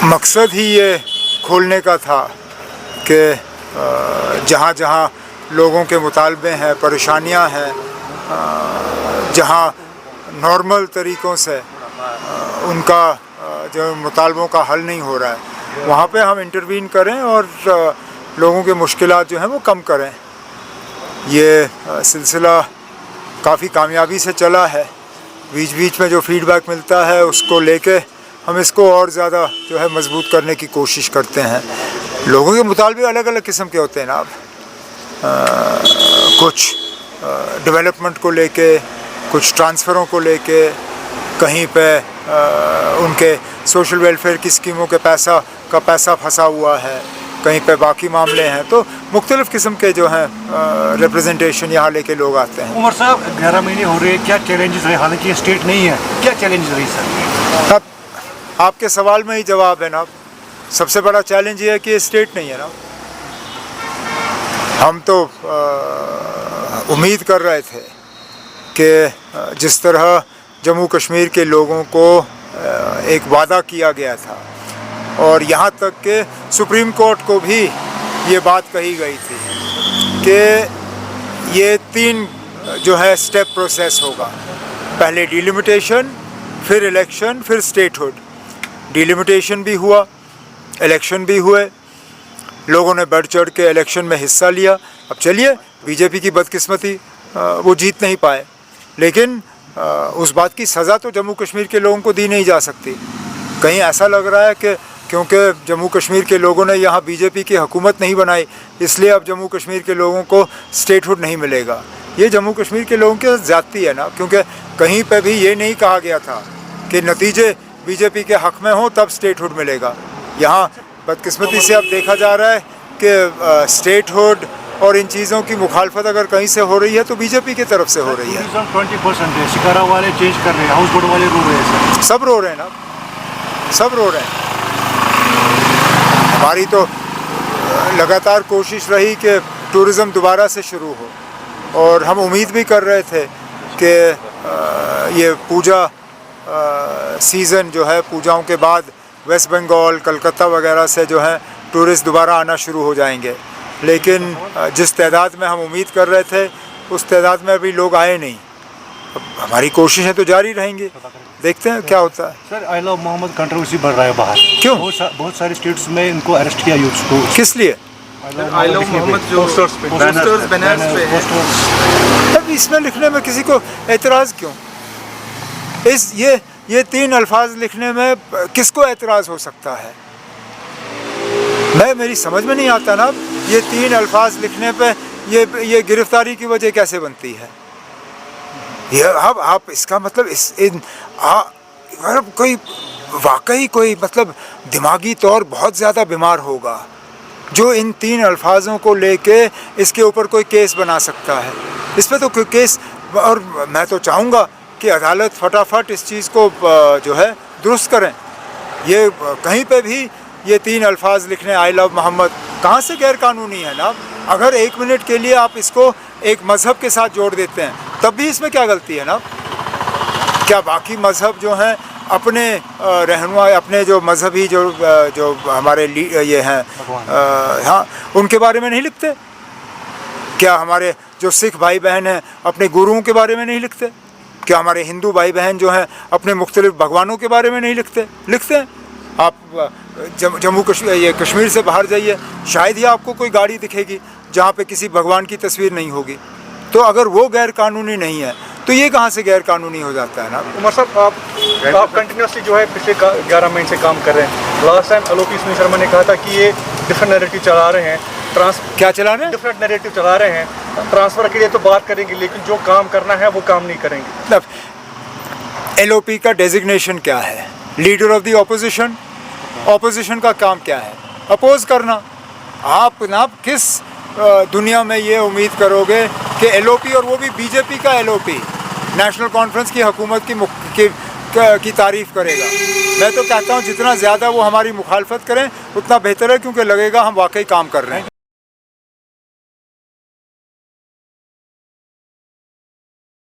मकसद ही ये खोलने का था कि जहाँ जहाँ लोगों के मुतालबे हैं, परेशानियाँ हैं, जहाँ नॉर्मल तरीक़ों से उनका जो मुतालबों का हल नहीं हो रहा है, वहाँ पे हम इंटरवीन करें और लोगों के मुश्किलात जो हैं वो कम करें। ये सिलसिला काफ़ी कामयाबी से चला है। बीच बीच में जो फीडबैक मिलता है उसको लेके हम इसको और ज़्यादा जो है मजबूत करने की कोशिश करते हैं। लोगों के मुतालबे अलग अलग किस्म के होते हैं ना। कुछ डेवलपमेंट को लेके, कुछ ट्रांसफ़रों को लेके, कहीं पे उनके सोशल वेलफेयर की स्कीमों के पैसा फंसा हुआ है, कहीं पे बाकी मामले हैं। तो मुख्तलिफ़ किस्म के जो हैं रिप्रेजेंटेशन यहाँ लेके लोग आते हैं। उमर साहब 11 महीने हो रहे हैं, क्या चैलेंजेस रहे? हालांकि ये स्टेट नहीं है, क्या चैलेंजेस रही सर? अब आपके सवाल में ही जवाब है ना। सबसे बड़ा चैलेंज ये है कि ये स्टेट नहीं है ना। हम तो उम्मीद कर रहे थे कि जिस तरह जम्मू कश्मीर के लोगों को एक वादा किया गया था और यहाँ तक कि सुप्रीम कोर्ट को भी ये बात कही गई थी कि ये 3 जो है स्टेप प्रोसेस होगा। पहले डिलिमिटेशन, फिर इलेक्शन, फिर स्टेटहुड। डिलिमिटेशन भी हुआ, इलेक्शन भी हुए, लोगों ने बढ़ चढ़ के इलेक्शन में हिस्सा लिया। अब चलिए, बीजेपी की बदकिस्मती वो जीत नहीं पाए, लेकिन उस बात की सज़ा तो जम्मू कश्मीर के लोगों को दी नहीं जा सकती। कहीं ऐसा लग रहा है कि क्योंकि जम्मू कश्मीर के लोगों ने यहाँ बीजेपी की हुकूमत नहीं बनाई, इसलिए अब जम्मू कश्मीर के लोगों को स्टेटहुड नहीं मिलेगा। ये जम्मू कश्मीर के लोगों के साथ ज़्यादती है ना, क्योंकि कहीं पे भी ये नहीं कहा गया था कि नतीजे बीजेपी के हक़ में हों तब स्टेटहुड मिलेगा। यहाँ बदकिस्मती से अब देखा जा रहा है कि स्टेटहुड और इन चीज़ों की मुखालफत अगर कहीं से हो रही है तो बीजेपी की तरफ से हो रही है। 20% है, शिकारा वाले चेंज कर रहे हैं, हाउस बोट वाले रो रहे हैं। सब रो रहे हैं ना, सब रो रहे हैं। हमारी तो लगातार कोशिश रही कि टूरिज़म दोबारा से शुरू हो, और हम उम्मीद भी कर रहे थे कि ये पूजा सीज़न जो है, पूजाओं के बाद वेस्ट बंगाल, कलकत्ता वगैरह से जो है टूरिस्ट दोबारा आना शुरू हो जाएंगे। लेकिन जिस तादाद में हम उम्मीद कर रहे थे उस तादाद में अभी लोग आए नहीं। अब हमारी कोशिशें तो जारी रहेंगी, देखते हैं क्या होता है। Sir, I love Mohammed controversy बढ़ रहा है बाहर। क्यों? बहुत सारे स्टेट्स में इनको अरेस्ट किया यूथ को। किस लिए? आई लव मोहम्मद जो पोस्टर्स बैनर्स पे है। अब इसमें लिखने में किसी को एतराज़ क्यों? ये 3 अल्फाज लिखने में किसको एतराज़ हो सकता है? मेरी समझ में नहीं आता ना। ये 3 अल्फाज लिखने पे ये गिरफ्तारी की वजह कैसे बनती है? ये अब आप इसका मतलब कोई वाकई कोई मतलब दिमागी तौर बहुत ज़्यादा बीमार होगा जो इन 3 अल्फाजों को लेके इसके ऊपर कोई केस बना सकता है। इस पर तो कोई केस, और मैं तो चाहूँगा कि अदालत फटाफट इस चीज़ को जो है दुरुस्त करें। ये कहीं पे भी ये 3 अल्फाज लिखने, आई लव मोहम्मद, कहाँ से गैर कानूनी है ना? अगर 1 मिनट के लिए आप इसको एक मज़हब के साथ जोड़ देते हैं तब भी इसमें क्या गलती है ना? क्या बाकी मज़हब जो हैं अपने रहनुमा, अपने जो मज़हबी जो हमारे ये हैं, हाँ, उनके बारे में नहीं लिखते? क्या हमारे जो सिख भाई बहन हैं अपने गुरुओं के बारे में नहीं लिखते? क्या हमारे हिंदू भाई बहन जो हैं अपने मुख्तलिफ भगवानों के बारे में नहीं लिखते? लिखते हैं। आप जम्मू कश्मीर से बाहर जाइए, शायद ही आपको कोई गाड़ी दिखेगी जहाँ पे किसी भगवान की तस्वीर नहीं होगी। तो अगर वो गैर कानूनी नहीं है तो ये कहाँ से गैर कानूनी हो जाता है ना? उमर साहब, आप कंटिन्यूसली जो है पिछले 11 महीने से काम कर रहे हैं। लास्ट टाइम आलोकी सुनील शर्मा ने कहा था कि ये डिफरेंट नैरेटिव चला रहे हैं। क्या चला रहे हैं? डिफरेंट नैरेटिव चला रहे हैं। ट्रांसफ़र के लिए तो बात करेंगे, लेकिन जो काम करना है वो काम नहीं करेंगे। LOP का डेजिग्नेशन क्या है? Leader of the opposition. Opposition का काम क्या है? अपोज करना। आप ना किस दुनिया में ये उम्मीद करोगे कि LOP, और वो भी बीजेपी का LOP, नेशनल कॉन्फ्रेंस की हुकूमत की तारीफ़ करेगा? मैं तो कहता हूँ जितना ज़्यादा वो हमारी मुखालफत करें उतना बेहतर है, क्योंकि लगेगा हम वाकई काम कर रहे हैं।